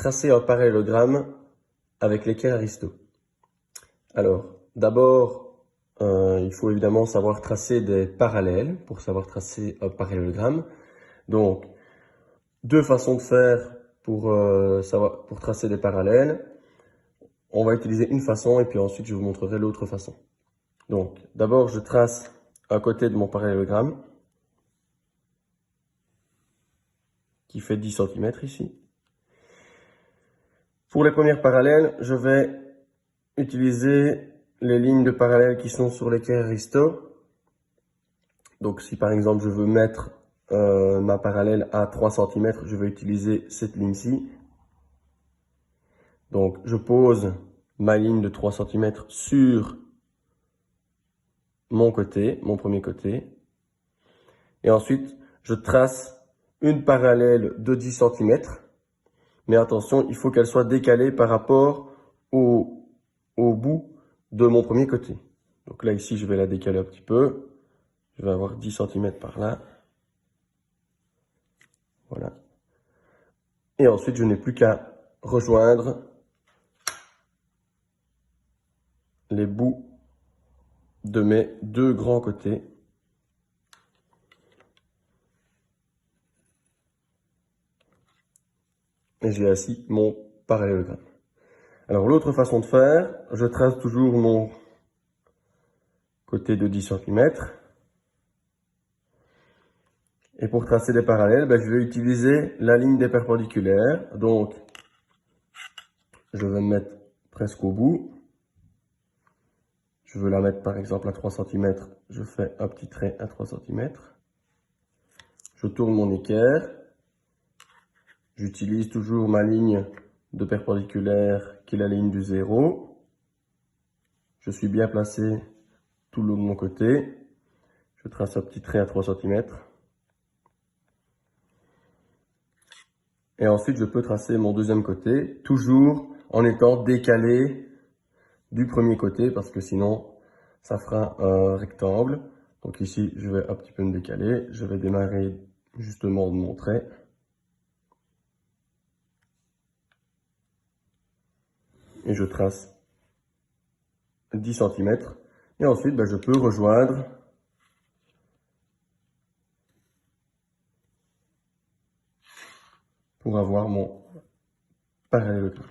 tracer un parallélogramme avec l'équerre Aristo. Alors, d'abord, il faut évidemment savoir tracer des parallèles pour savoir tracer un parallélogramme. Donc, deux façons de faire pour tracer des parallèles. On va utiliser une façon et puis ensuite je vous montrerai l'autre façon. Donc, d'abord, je trace un côté de mon parallélogramme qui fait 10 cm ici. Pour les premières parallèles, je vais utiliser les lignes de parallèles qui sont sur l'équerre Aristo. Donc, si par exemple je veux mettre ma parallèle à 3 cm, je vais utiliser cette ligne-ci. Donc, je pose ma ligne de 3 cm sur mon côté, mon premier côté. Et ensuite, je trace une parallèle de 10 cm. Mais attention, il faut qu'elle soit décalée par rapport au bout de mon premier côté. Donc là, ici, je vais la décaler un petit peu. Je vais avoir 10 cm par là. Voilà. Et ensuite, je n'ai plus qu'à rejoindre les bouts de mes deux grands côtés. Et j'ai ainsi mon parallélogramme. Alors, l'autre façon de faire, je trace toujours mon côté de 10 cm. Et pour tracer des parallèles, je vais utiliser la ligne des perpendiculaires. Donc, je vais me mettre presque au bout. Je veux la mettre par exemple à 3 cm. Je fais un petit trait à 3 cm. Je tourne mon équerre. J'utilise toujours ma ligne de perpendiculaire qui est la ligne du 0. Je suis bien placé tout le long de mon côté. Je trace un petit trait à 3 cm. Et ensuite, je peux tracer mon deuxième côté, toujours en étant décalé du premier côté, parce que sinon, ça fera un rectangle. Donc ici, je vais un petit peu me décaler. Je vais démarrer justement de mon trait. Et je trace 10 cm. Et ensuite, je peux rejoindre pour avoir mon parallélogramme.